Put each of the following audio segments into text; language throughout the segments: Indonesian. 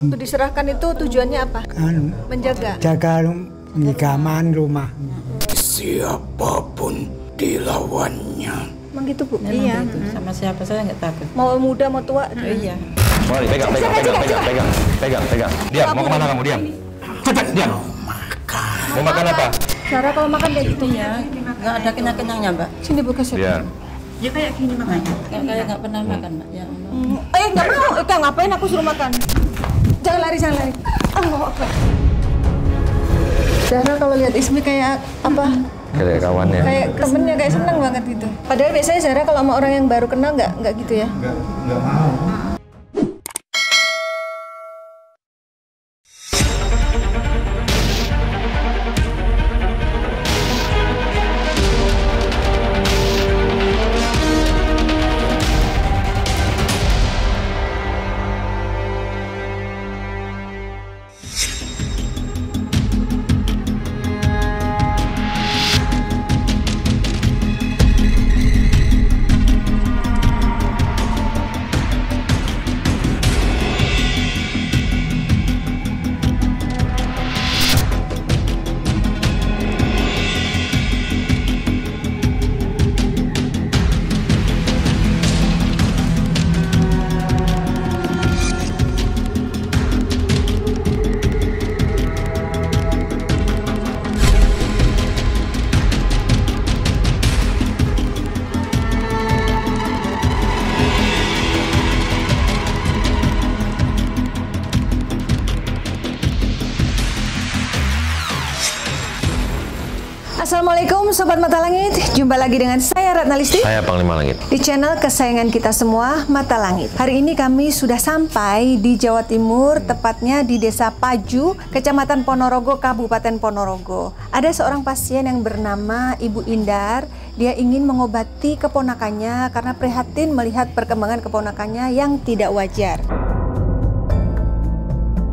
Untuk diserahkan itu tujuannya apa? Kan Menjaga. jaga keamanan rumah. Siapapun dilawannya. Emang gitu, Bu? Memang Iya. gitu. Sama siapa saya nggak takut. Mau muda mau tua. Iya. Mari, pegang. Diam, mau kemana kamu? Diam. Cepat, diam. Mau makan apa? Cara kalau makan kayak gitu. Itu ya, nggak ada kenyang-kenyangnya, Mbak. Sini Bu kasih. Biar. Ya kayak gini makanya. Kayak nggak pernah makan, Mbak. Ya Allah. Nggak mau. Kak, ngapain aku suruh makan? Jangan lari, jangan lari. Allah Akbar. Zahra kalau lihat Ismi kayak apa? Kayak kawannya. Kayak temennya, kayak seneng banget gitu. Padahal biasanya Zahra kalau sama orang yang baru kenal nggak gitu ya? Enggak mau. Assalamualaikum Sobat Mata Langit, jumpa lagi dengan saya Ratna Listi Saya Panglima Langit. di channel kesayangan kita semua, Mata Langit. Hari ini kami sudah sampai di Jawa Timur, tepatnya di Desa Paju, Kecamatan Ponorogo, Kabupaten Ponorogo. Ada seorang pasien yang bernama Ibu Indar. Dia ingin mengobati keponakannya karena prihatin melihat perkembangan keponakannya yang tidak wajar.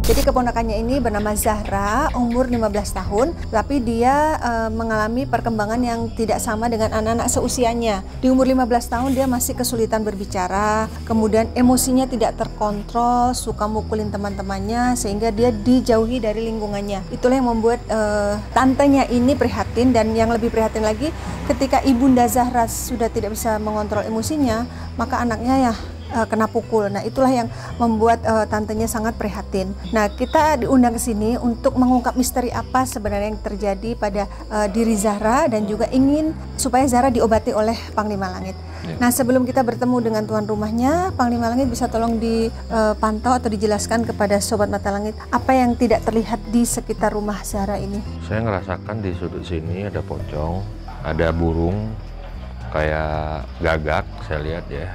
Jadi keponakannya ini bernama Zahra, umur 15 tahun, tapi dia mengalami perkembangan yang tidak sama dengan anak-anak seusianya. Di umur 15 tahun dia masih kesulitan berbicara, kemudian emosinya tidak terkontrol, suka mukulin teman-temannya, sehingga dia dijauhi dari lingkungannya. Itulah yang membuat tantenya ini prihatin, dan yang lebih prihatin lagi, ketika Ibunda Zahra sudah tidak bisa mengontrol emosinya, maka anaknya ya kena pukul. Nah, itulah yang membuat tantenya sangat prihatin. Nah, kita diundang ke sini untuk mengungkap misteri apa sebenarnya yang terjadi pada diri Zahra, dan juga ingin supaya Zahra diobati oleh Panglima Langit. Ya. Nah, sebelum kita bertemu dengan tuan rumahnya, Panglima Langit bisa tolong dipantau atau dijelaskan kepada Sobat Mata Langit apa yang tidak terlihat di sekitar rumah Zahra ini. Saya ngerasakan di sudut sini ada pocong, ada burung, kayak gagak, saya lihat ya.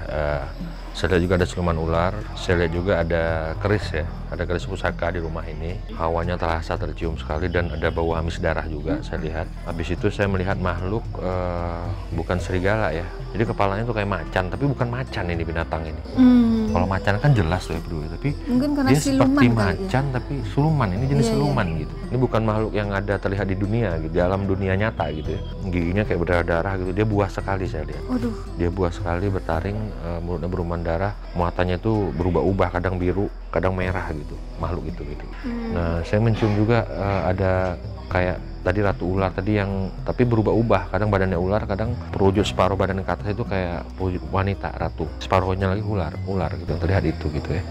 Saya lihat juga ada siluman ular, saya lihat juga ada keris ya, ada keris pusaka di rumah ini. Hawanya terasa tercium sekali dan ada bau amis darah juga saya lihat. Habis itu saya melihat makhluk bukan serigala ya, jadi kepalanya tuh kayak macan, tapi bukan macan ini binatang ini. Kalau macan kan jelas tuh ya bro, tapi Mungkin karena dia siluman seperti kali ya. macan tapi siluman, ini jenis Iya, siluman gitu. Ini bukan makhluk yang ada terlihat di dunia, gitu, di alam dunia nyata gitu ya. Giginya kayak berdarah-darah gitu, dia buas sekali saya lihat. Waduh. Dia buas sekali, bertaring, mulutnya berumuman darah, muatannya itu berubah-ubah, kadang biru, kadang merah gitu, makhluk itu gitu. Nah, saya mencium juga ada kayak tadi ratu ular tadi yang tapi berubah-ubah, kadang badannya ular, kadang perwujud separuh badan ke atas itu kayak perwujud wanita ratu, separuhnya lagi ular gitu yang terlihat itu gitu ya.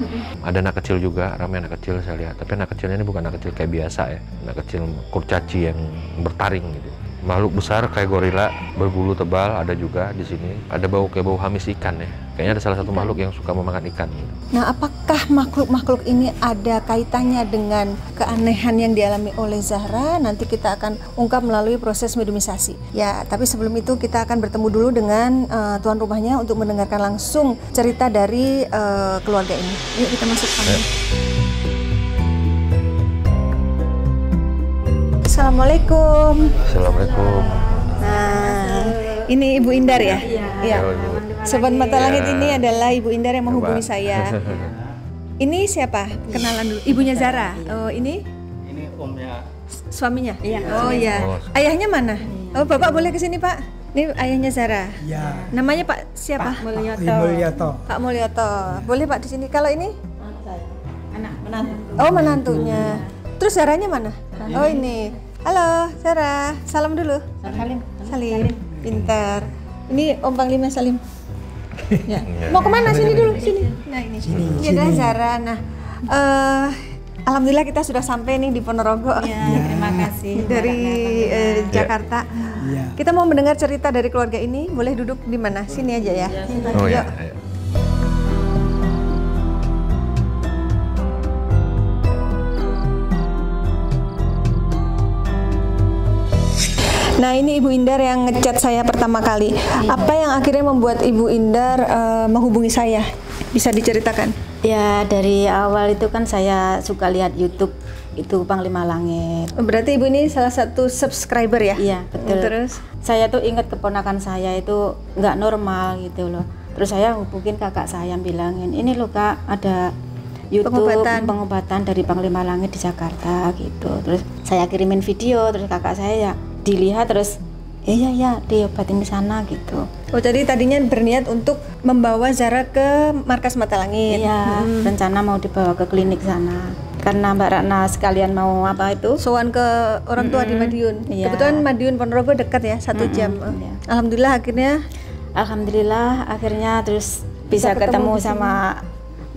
Ada anak kecil juga, ramai anak kecil saya lihat, tapi anak kecilnya ini bukan anak kecil kayak biasa ya, anak kecil kurcaci yang bertaring gitu. Makhluk besar kayak gorila, berbulu tebal ada juga di sini. Ada bau kayak bau hamis ikan ya. Kayaknya ada salah satu makhluk yang suka memakan ikan gitu. Nah, apakah makhluk-makhluk ini ada kaitannya dengan keanehan yang dialami oleh Zahra? Nanti kita akan ungkap melalui proses mediumisasi. Ya, tapi sebelum itu kita akan bertemu dulu dengan tuan rumahnya untuk mendengarkan langsung cerita dari keluarga ini. Yuk kita masuk kamar. Assalamualaikum. Assalamualaikum. Nah, ini Ibu Indar ya? Iya. Sobat Mata Langit ini adalah Ibu Indar yang menghubungi saya. Ini siapa? Kenalan dulu. Ibunya Zahra. Oh, ini? Ini omnya. Suaminya? Iya. Oh iya. Ayahnya mana? Oh, Bapak boleh ke sini, Pak. Ini ayahnya Zahra. Ya. Namanya Pak siapa? Mulyoto. Pak Mulyoto. Boleh Pak di sini. Kalau ini? Oh, menantunya. Terus Sarahnya mana? Oh, ini. Halo, Sarah. Salam dulu. Salim. Pintar. Ini Om Panglima Salim. Ya. Mau kemana? Sini dulu, sini. Nah, ini. Ini adalah Zara. Nah, alhamdulillah kita sudah sampai nih di Ponorogo. Ya, terima kasih Dari Jakarta. Kita mau mendengar cerita dari keluarga ini. Boleh duduk di mana? Sini aja ya. Oh ya. Nah, ini Ibu Indar yang ngechat saya pertama kali. Apa yang akhirnya membuat Ibu Indar menghubungi saya? Bisa diceritakan? Ya, dari awal itu kan saya suka lihat YouTube itu Panglima Langit. Berarti Ibu ini salah satu subscriber ya? Iya, betul. Terus? Saya tuh ingat keponakan saya itu nggak normal gitu loh. Terus saya hubungin kakak saya bilangin, ini loh Kak, ada YouTube pengobatan dari Panglima Langit di Jakarta gitu. Terus saya kirimin video, terus kakak saya ya dilihat, terus iya diobatin di sana gitu. Oh, jadi tadinya berniat untuk membawa Zara ke markas Mata Langit. Iya, rencana mau dibawa ke klinik sana. Karena Mbak Ratna sekalian mau apa itu? Sowan ke orang tua di Madiun. Iya. Kebetulan Madiun Ponorogo dekat ya, 1 jam. Iya. Alhamdulillah akhirnya terus bisa ketemu sama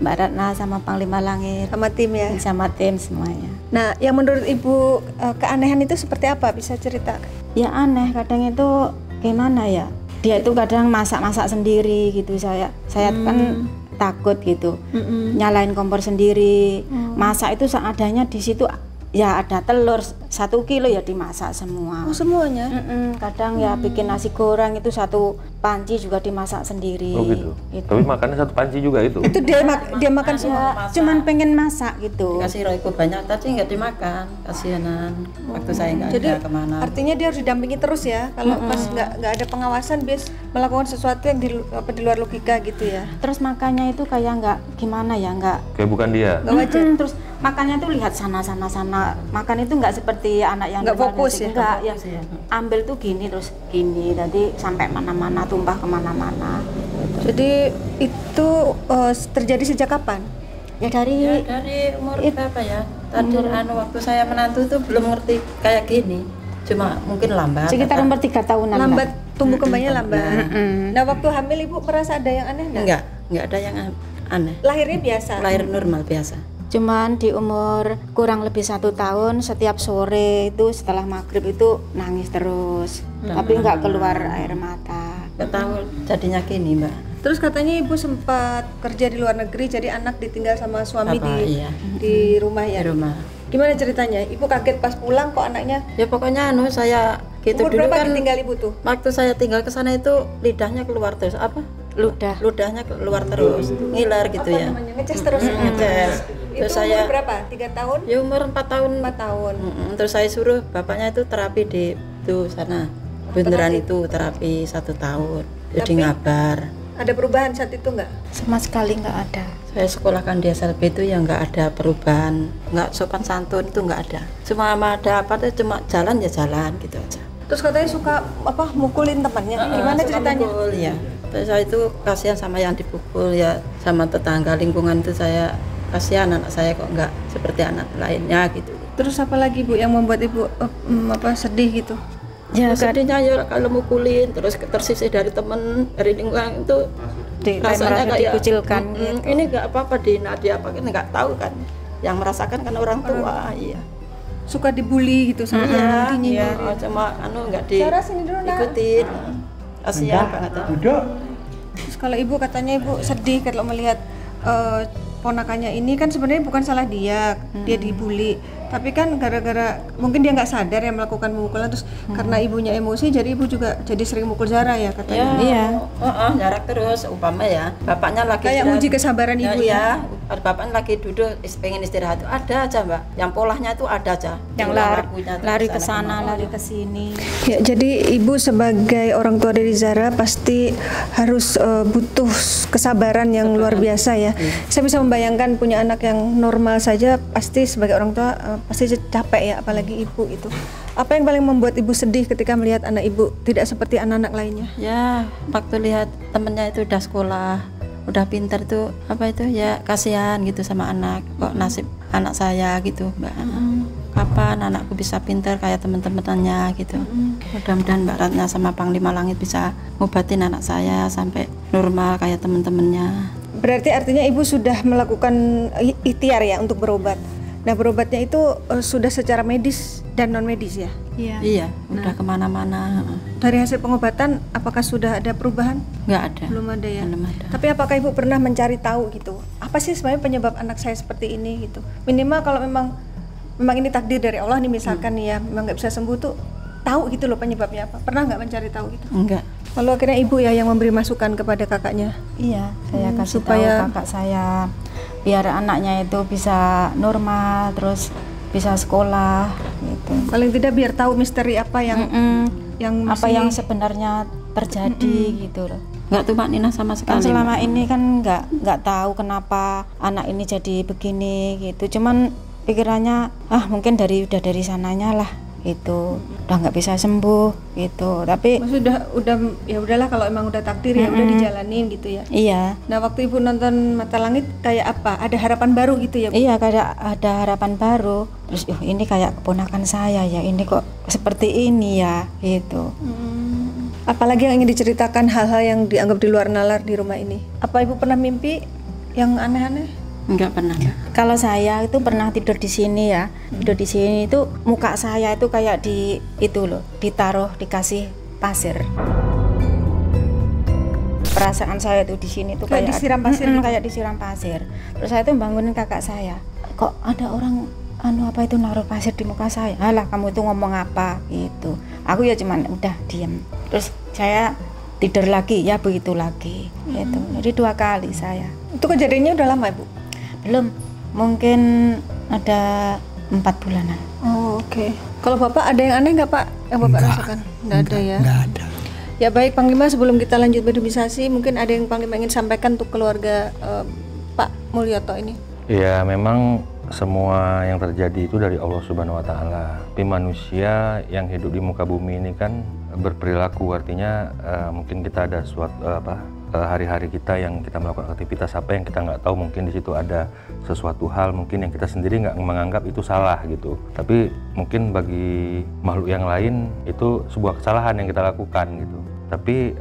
Mbak Ratna sama Panglima Langit sama tim ya. Sama tim semuanya. Nah, yang menurut Ibu keanehan itu seperti apa? Bisa cerita? Ya aneh, kadang itu gimana ya? Dia itu kadang masak-masak sendiri gitu. Saya kan takut gitu. Nyalain kompor sendiri. Masak itu seadanya di situ. Ya ada telur 1 kilo ya dimasak semua. Oh, semuanya? Kadang ya bikin nasi goreng itu 1 panci juga dimasak sendiri. Oh gitu. Tapi makannya 1 panci juga itu? Itu dia makan semua? Cuman pengen masak gitu. Kasih Royko banyak tadi nggak dimakan, kasihanan. Waktu saya nggak ada kemana. Artinya dia harus didampingi terus ya. Kalau pas nggak ada pengawasan, bias melakukan sesuatu yang di luar logika gitu ya. Terus makannya itu kayak nggak gimana ya, nggak. Kayak bukan dia. Nggak wajar. Terus makannya tuh lihat sana. Makan itu nggak seperti anak yang nggak fokus ya. Enggak, ya. Ambil tuh gini terus gini, tadi sampai mana-mana, tumpah kemana-mana. Jadi itu terjadi sejak kapan? Ya dari umur berapa ya? Tadi waktu saya menantu itu belum ngerti kayak gini. Cuma mungkin lambat. Sekitar umur 3 tahunan. Lambat tumbuh kembangnya lambat. Nah, waktu hamil Ibu merasa ada yang aneh enggak? Enggak ada yang aneh. Lahirnya biasa. Lahir normal biasa. Cuman di umur kurang lebih 1 tahun, setiap sore itu setelah maghrib itu nangis terus, tapi nggak keluar air mata. Nggak tahu jadinya gini, Mbak. Terus katanya Ibu sempat kerja di luar negeri, jadi anak ditinggal sama suami di rumah ya? Di rumah. Gimana ceritanya? Ibu kaget pas pulang kok anaknya? Ya pokoknya saya gitu umur dulu berapa kan. ditinggal Ibu tuh? Waktu saya tinggal ke sana itu lidahnya keluar terus ludahnya keluar terus, ngiler gitu ya. Ngeces terus. Ngeces. Terus umur berapa? 3 tahun? Ya umur 4 tahun. 4 tahun. Terus saya suruh bapaknya itu terapi di sana. Beneran itu terapi 1 tahun. Jadi ngabar. Ada perubahan saat itu nggak? Sama sekali nggak ada. Saya sekolahkan di SLB itu yang nggak ada perubahan, nggak sopan santun itu nggak ada. Cuma ada apa tuh, cuma jalan gitu aja. Terus katanya suka mukulin temannya. Gimana ceritanya? Mukul, ya. Terus saya itu kasihan sama yang dipukul ya, sama tetangga lingkungan itu saya kasihan anak saya kok nggak seperti anak lainnya gitu. Terus apa lagi Bu yang membuat Ibu sedih gitu? Ya sedihnya ya kalau mukulin terus tersisih dari teman dari lingkungan itu rasanya kayak dikucilkan. Ini nggak apa-apa dia apa ini nggak tahu kan, yang merasakan kan orang tua. Iya. Suka dibully gitu sama teman-temannya. Iya, cuma nggak diikutin. Kasihan banget. Duduk. Terus kalau Ibu katanya Ibu sedih kalau melihat ponakannya ini kan sebenarnya bukan salah dia dibully, tapi kan gara-gara mungkin dia nggak sadar ya melakukan pemukulan, terus karena ibunya emosi jadi Ibu juga jadi sering mukul Zara ya katanya. Iya. Jarak terus umpama ya bapaknya lagi kayak uji kesabaran Ibu ya. Bapaknya lagi duduk pengen istirahat ada aja Mbak, yang polanya itu ada aja yang lari ke sana lari ke sini. Ya, jadi Ibu sebagai orang tua dari Zara pasti harus butuh kesabaran yang luar biasa ya. Saya bisa membayangkan punya anak yang normal saja pasti sebagai orang tua pasti capek ya, apalagi Ibu itu. Apa yang paling membuat Ibu sedih ketika melihat anak Ibu tidak seperti anak-anak lainnya? Ya, waktu lihat temennya itu udah sekolah. udah pintar tuh apa itu ya kasihan gitu sama anak, kok nasib anak saya gitu Mbak. Kapan anakku bisa pintar kayak teman-temannya gitu. Mudah-mudahan Mbak Ratna sama Panglima Langit bisa ngobatin anak saya sampai normal kayak teman-temannya. Berarti artinya Ibu sudah melakukan ikhtiar ya untuk berobat. Nah, berobatnya itu sudah secara medis dan non medis ya? Iya, udah kemana-mana. Dari hasil pengobatan, apakah sudah ada perubahan? Nggak ada. Belum ada ya? Belum ada. Tapi apakah Ibu pernah mencari tahu gitu? Apa sih sebenarnya penyebab anak saya seperti ini gitu? Minimal kalau memang ini takdir dari Allah nih misalkan nih ya, memang nggak bisa sembuh tuh, tahu gitu loh penyebabnya apa? Pernah nggak mencari tahu gitu? Enggak. Lalu akhirnya Ibu ya yang memberi masukan kepada kakaknya? Iya, saya kasih supaya tahu kakak saya biar anaknya itu bisa normal, terus bisa sekolah gitu. Paling tidak biar tahu misteri apa yang apa yang sebenarnya terjadi gitu loh. Nggak tuh Pak Nina sama Kan sekali. selama ini kan nggak tahu kenapa anak ini jadi begini gitu. Cuman pikirannya mungkin udah dari sananya lah gitu, udah nggak bisa sembuh gitu. Tapi maksudnya udah ya udahlah kalau emang udah takdir ya udah dijalanin gitu ya. iya. Nah, waktu Ibu nonton Mata Langit kayak apa? Ada harapan baru gitu ya, Bu? Iya, kayak ada harapan baru. Terus ini kayak keponakan saya ya, ini kok seperti ini ya gitu. Apalagi yang ingin diceritakan hal-hal yang dianggap di luar nalar di rumah ini? Apa Ibu pernah mimpi yang aneh-aneh? Enggak pernah. Kalau saya itu pernah tidur di sini ya, tidur di sini itu muka saya itu kayak dikasih pasir. Perasaan saya itu di sini tuh kayak disiram pasir, kayak disiram pasir. Terus saya itu bangunin kakak saya, kok ada orang apa itu naruh pasir di muka saya. Alah, kamu itu ngomong apa gitu. Aku ya cuman udah diam. Terus saya tidur lagi, ya begitu lagi gitu. Jadi 2 kali saya. Itu kejadiannya udah lama, Ibu? Belum, mungkin ada 4 bulanan. Oh, oke. Kalau Bapak ada yang aneh nggak, Pak? Yang Bapak rasakan? Nggak ada ya? Nggak ada. Ya baik, Panglima, sebelum kita lanjut berdiskusi, mungkin ada yang Panglima ingin sampaikan untuk keluarga Pak Mulyoto ini? Ya, memang semua yang terjadi itu dari Allah Subhanahu wa Ta'ala. Tapi manusia yang hidup di muka bumi ini kan berperilaku, artinya mungkin kita ada hari-hari kita yang kita melakukan aktivitas apa yang kita nggak tahu, mungkin di situ ada sesuatu hal mungkin yang kita sendiri nggak menganggap itu salah gitu, tapi mungkin bagi makhluk yang lain itu sebuah kesalahan yang kita lakukan gitu. Tapi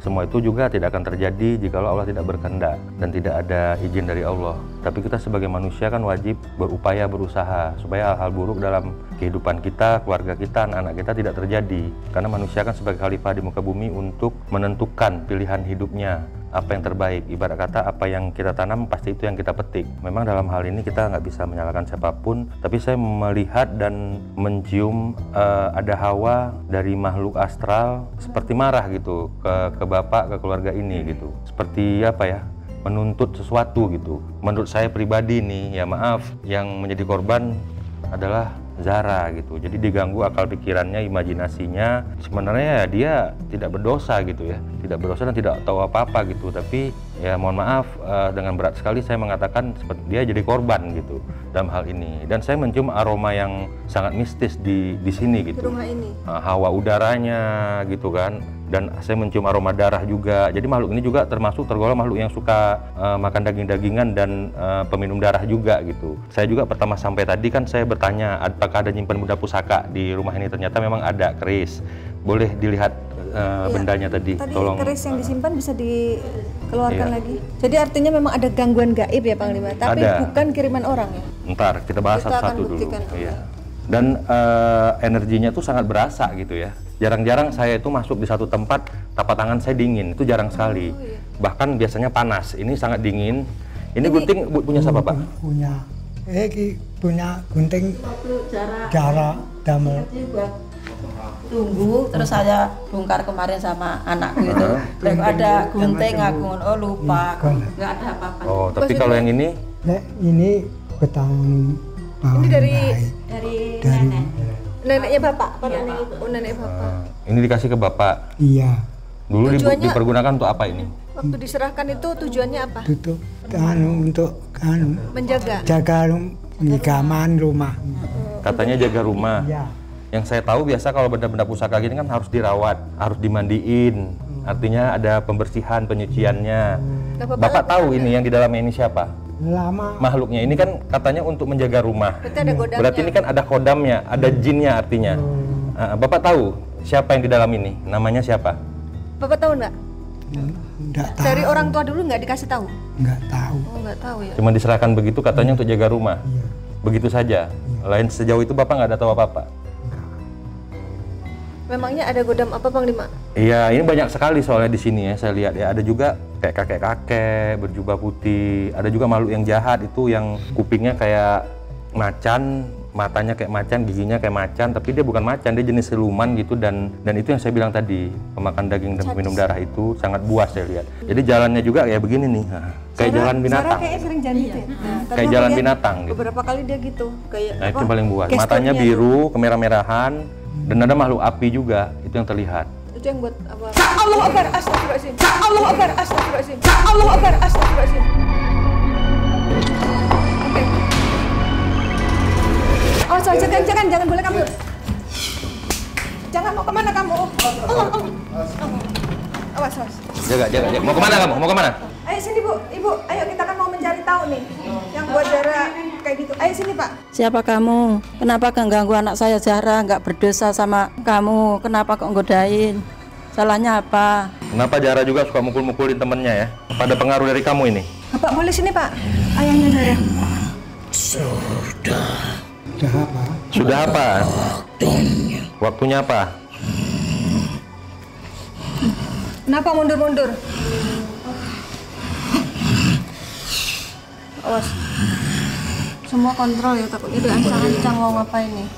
semua itu juga tidak akan terjadi jikalau Allah tidak berkehendak dan tidak ada izin dari Allah. Tapi kita sebagai manusia kan wajib berupaya, berusaha supaya hal-hal buruk dalam kehidupan kita, keluarga kita, anak-anak kita tidak terjadi. Karena manusia kan sebagai khalifah di muka bumi untuk menentukan pilihan hidupnya, apa yang terbaik. Ibarat kata apa yang kita tanam pasti itu yang kita petik. Memang dalam hal ini kita nggak bisa menyalahkan siapapun, tapi saya melihat dan mencium ada hawa dari makhluk astral seperti marah gitu ke bapak, ke keluarga ini gitu. Seperti apa ya, menuntut sesuatu gitu. Menurut saya pribadi nih, ya maaf, yang menjadi korban adalah Zahra gitu. Jadi diganggu akal pikirannya, imajinasinya. Sebenarnya ya dia tidak berdosa gitu ya, tidak berdosa dan tidak tahu apa-apa gitu. Tapi ya mohon maaf, dengan berat sekali saya mengatakan seperti dia jadi korban gitu dalam hal ini. Dan saya mencium aroma yang sangat mistis di sini gitu. Di rumah ini? Hawa udaranya gitu kan. Dan saya mencium aroma darah juga. Jadi makhluk ini juga tergolong makhluk yang suka makan daging-dagingan dan peminum darah juga gitu. Saya juga pertama sampai tadi kan saya bertanya apakah ada nyimpan benda pusaka di rumah ini. Ternyata memang ada keris. Boleh dilihat bendanya tadi. Tolong. Keris yang disimpan bisa dikeluarkan lagi. Jadi artinya memang ada gangguan gaib ya Panglima, tapi bukan kiriman orang ya. Ntar kita bahas satu-satu dulu. Iya. Dan energinya tuh sangat berasa gitu ya. Jarang-jarang saya itu masuk di satu tempat tapak tangan saya dingin, itu jarang sekali. Bahkan biasanya panas, ini sangat dingin. Ini gunting punya siapa Pak? Punya gunting Jara damel. Tunggu, terus saya bongkar kemarin sama anakku itu. Terus ada gunting, aku lupa, nggak ada apa-apa. Oh, tapi kalau yang ini? Ini petang. Ini dari nenek. Neneknya Bapak? Nenek Bapak. Ini dikasih ke Bapak? Iya. Dulu dipergunakan untuk apa ini? Waktu diserahkan itu tujuannya apa? Untuk menjaga? Jaga keamanan rumah. Katanya jaga rumah. Iya. Yang saya tahu biasa kalau benda-benda pusaka gini kan harus dirawat, harus dimandiin. Artinya ada pembersihan, penyuciannya. Bapak tahu ini yang di dalamnya ini siapa? Lama. Makhluknya ini kan katanya untuk menjaga rumah. Berarti ada godamnya. Berarti ini kan ada kodamnya, ada jinnya artinya. Bapak tahu siapa yang di dalam ini? Namanya siapa? Bapak tahu nggak? Nggak tahu. Dari orang tua dulu nggak dikasih tahu? Nggak tahu. Oh, nggak tahu ya. Cuma diserahkan begitu katanya untuk jaga rumah. Iya. Begitu saja. Lain sejauh itu Bapak nggak ada tahu apa-apa. Memangnya ada godam apa Panglima? Iya, ini banyak sekali soalnya di sini ya, saya lihat ya. Ada juga kayak kakek-kakek berjubah putih. Ada juga makhluk yang jahat itu yang kupingnya kayak macan, matanya kayak macan, giginya kayak macan, tapi dia bukan macan, dia jenis siluman gitu. Dan itu yang saya bilang tadi, pemakan daging dan peminum darah itu sangat buas saya lihat. Jadi jalannya juga kayak begini nih, kayak jalan binatang. Sarah kayaknya sering jalan gitu ya? Nah, tadi Kayak aku jalan lihat binatang gitu. Beberapa kali dia gitu, kayak Nah itu paling buas. gesturnya Matanya tuh. biru, kemerah-merahan, dan ada makhluk api juga, itu yang terlihat. Itu yang buat apa? Allahu Akbar, astagfirullahaladzim. Allahu Akbar, astagfirullahaladzim. Allahu Akbar, astagfirullahaladzim. Oke. Oh, so, jangan boleh kamu. Jangan, mau kemana kamu? Awas. Jaga. Mau kemana kamu? Mau kemana? Ayo sini Bu, Ibu. Ayo kita kan mau mencari tahu nih, yang buat Zahra kayak gitu. Ayo sini Pak. Siapa kamu? Kenapa kau ganggu anak saya Zahra? Nggak berdosa sama kamu. Kenapa kok godain? Salahnya apa? Kenapa Zahra juga suka mukul-mukulin temennya ya? Pada pengaruh dari kamu ini? Bapak boleh sini Pak, ayahnya Zahra. Sudah apa? Sudah apa? waktunya. Waktunya apa? Kenapa mundur-mundur? Awas. Semua kontrol ya, takutnya dia ancang-ancang mau ngapain nih.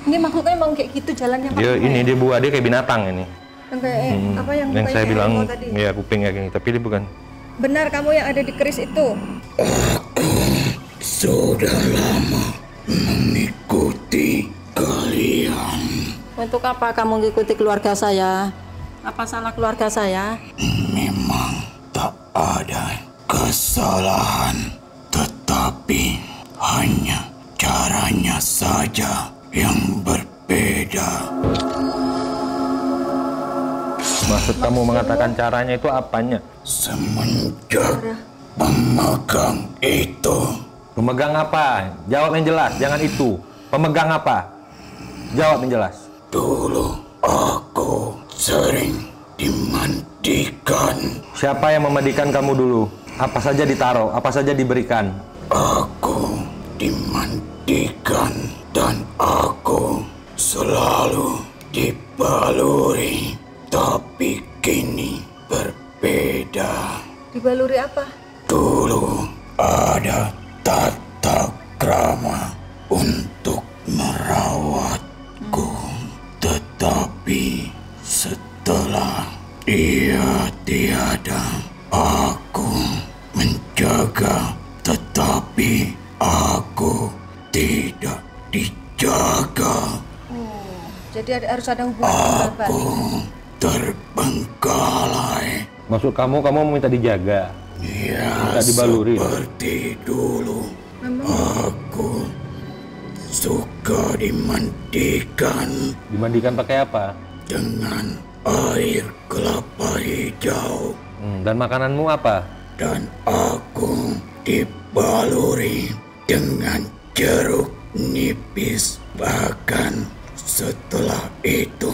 Ini makhluknya emang kayak gitu jalannya Pak? Dia buah, dia kayak binatang ini. Yang kayak apa yang saya kayak bilang harimau tadi? ya kuping kayak gini, tapi dia bukan. Benar kamu yang ada di keris itu? Sudah lama mengikuti kalian. Untuk apa kamu ngikuti keluarga saya? Apa salah keluarga saya? Memang tak ada kesalahan, tetapi hanya caranya saja yang berbeda. Maksud kamu mengatakan caranya itu apanya? Semenjak pemegang itu Pemegang apa? Jawab yang jelas, jangan itu. Pemegang apa? Jawab yang jelas. dulu aku sering dimandikan. Siapa yang memandikan kamu dulu? Apa saja ditaruh, apa saja diberikan? Aku dimandikan dan aku selalu dibaluri, tapi kini berbeda. Dibaluri apa? Dulu ada tata krama untuk merawatku, tetapi setelah ia tiada, aku menjaga, tetapi aku tidak dijaga. Jadi harus ada hubungan dengan Bapak. Aku terbengkalai. Maksud kamu minta dijaga? Ya, Minta dibaluri? seperti dulu. Aku suka dimandikan Dimandikan pakai apa? dengan air kelapa hijau, Dan makananmu apa? dan aku dibaluri dengan jeruk nipis. Bahkan setelah itu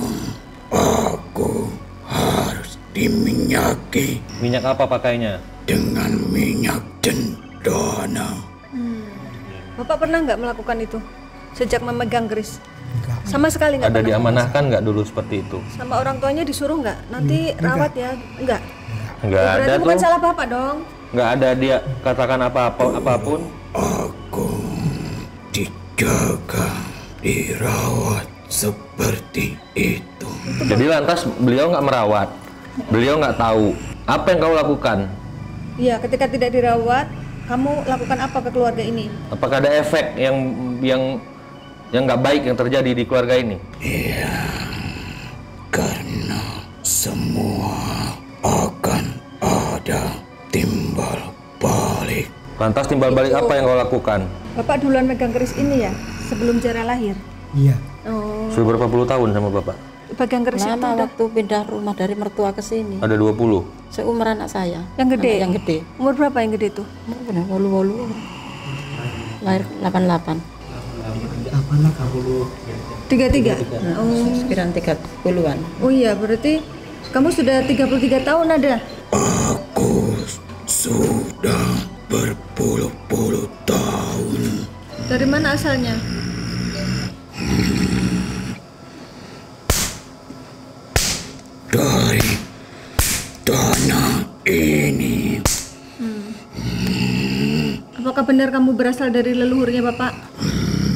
aku harus diminyaki Minyak apa pakainya? dengan minyak cendana. Bapak pernah nggak melakukan itu sejak memegang keris? Enggak. Sama sekali nggak Ada pernah? diamanahkan nggak dulu seperti itu? Sama orang tuanya disuruh nggak? Nanti rawat ya? Enggak. Nggak ada Berarti bukan tuh. salah Bapak dong. Nggak ada dia katakan apapun. Aku dijaga, dirawat seperti itu. Jadi lantas beliau nggak merawat, beliau nggak tahu apa yang kau lakukan. Iya, ketika tidak dirawat, kamu lakukan apa ke keluarga ini? Apakah ada efek yang nggak baik yang terjadi di keluarga ini? Ya, karena semua akan ada timbal balik. Lantas timbal balik apa yang kau lakukan? Bapak duluan megang keris ini ya? Sebelum Zahra lahir? Iya. Oh, Sudah berapa puluh tahun sama bapak? bagian keris itu Lama udah waktu pindah rumah dari mertua ke sini. Ada 20. Seumur anak saya. yang gede. Anak yang gede. Umur berapa yang gede tuh? Benar, wolu-wolu. Lahir 88. 33. Sekiranya 30-an. Oh iya, berarti kamu sudah 33 tahun ada? Aku sudah berpuluh-puluh tahun. Dari mana asalnya? Dari tanah ini. Apakah benar kamu berasal dari leluhurnya Bapak?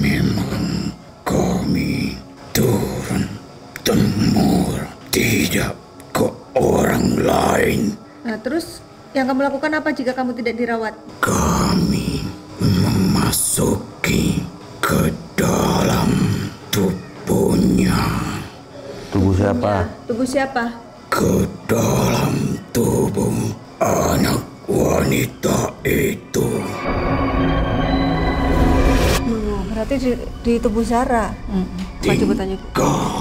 Memang kami turun temur, tidak ke orang lain. Nah, terus yang kamu lakukan apa jika kamu tidak dirawat? Kami memasuki ke dalam tubuhnya, Tubuh siapa? Tubuh siapa? ke dalam tubuh anak wanita itu. Berarti di tubuh Zara. Coba tanya.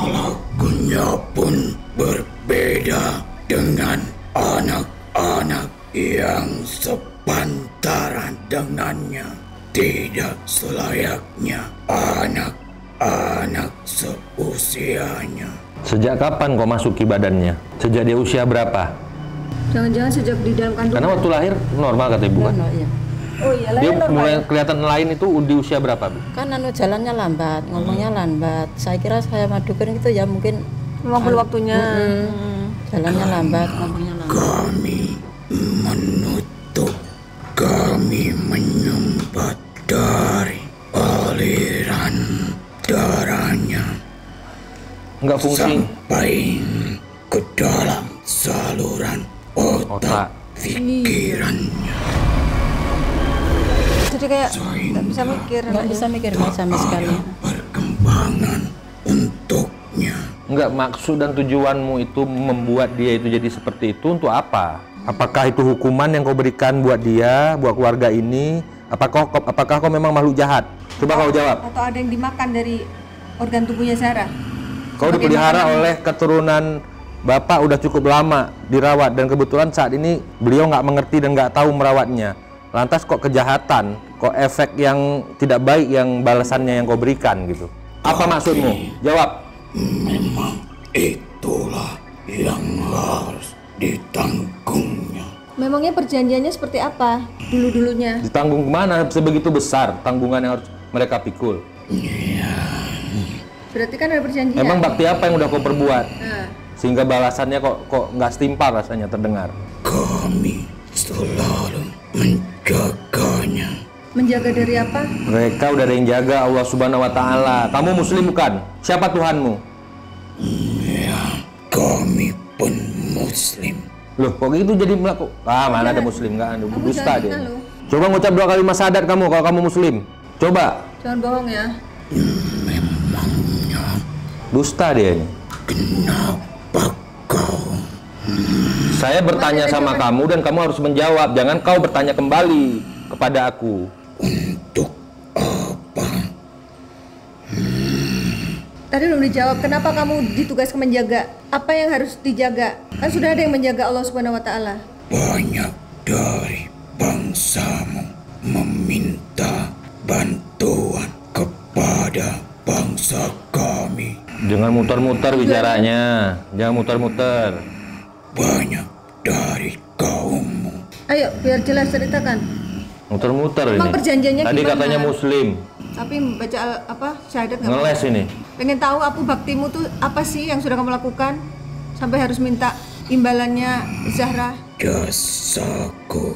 Lakunya pun berbeda dengan anak-anak yang sepantaran dengannya. Tidak selayaknya anak-anak seusianya. Sejak kapan kau masuki badannya? Sejak dia usia berapa? Jangan-jangan sejak di dalam kandungan. Karena waktu lahir normal kata ibu kan? Iya. Oh iya, Dia lahir normal. mulai kelihatan lain itu di usia berapa, Bu? Kan jalannya lambat, ngomongnya lambat. Saya kira saya madukan itu ya mungkin Memang belum waktunya. jalannya lambat, ngomongnya lambat. Kami menutup, kami menyumbat dari aliran darahnya Enggak fungsi. sampai ke dalam saluran Otak. otak pikirannya. Jadi kayak nggak bisa mikir. Nggak bisa mikir sama sekali. Perkembangan untuknya. Enggak, maksud dan tujuanmu itu membuat dia itu jadi seperti itu untuk apa? Apakah itu hukuman yang kau berikan buat dia, buat keluarga ini? Apakah kau memang makhluk jahat? Coba kau jawab. Atau ada yang dimakan dari organ tubuhnya Zara? Kau dipelihara oleh keturunan bapak udah cukup lama dirawat dan kebetulan saat ini beliau nggak mengerti dan nggak tahu merawatnya. Lantas kok kejahatan, kok efek yang tidak baik yang balasannya yang kau berikan gitu. Apa maksudmu? Jawab. Memang itulah yang harus ditanggungnya. Memangnya perjanjiannya seperti apa dulu-dulunya? Ditanggung kemana sebegitu besar tanggungan yang harus mereka pikul? Berarti kan ada perjanjian. Emang bakti apa yang udah kau perbuat? Nah, Sehingga balasannya kok nggak setimpal rasanya terdengar. Kami selalu menjaganya. menjaga dari apa? Mereka udah ada yang jaga, Allah Subhanahu wa Ta'ala. Kamu Muslim bukan? Siapa Tuhanmu? Ya, kami pun Muslim. Loh, kok gitu jadi melaku? Mana ada Muslim? Nggak ada, Kamu dusta jangan dia. fitnah loh. Coba ngucap 2 kalimat syahadat kamu kalau kamu Muslim. Coba. Jangan bohong ya. Memangnya Dusta dia ini. kenapa kau Saya bertanya sama kamu dan kamu harus menjawab. Jangan kau bertanya kembali kepada aku. untuk apa? Tadi belum dijawab. Kenapa kamu ditugaskan menjaga? Apa yang harus dijaga? Kan sudah ada yang menjaga Allah Subhanahu wa Ta'ala. Banyak dari bangsamu meminta bantuan kepada bangsa kami. Jangan muter-muter bicaranya. Jangan muter-muter. Banyak dari kaummu Ayo, biar jelas ceritakan. Muter-muter Emang ini. perjanjiannya Tadi gimana? katanya Muslim. Tapi baca syahadat nggak Ngeles mau. ini. Pengen tahu apa baktimu tuh apa sih yang sudah kamu lakukan sampai harus minta imbalannya Zahra? jasaku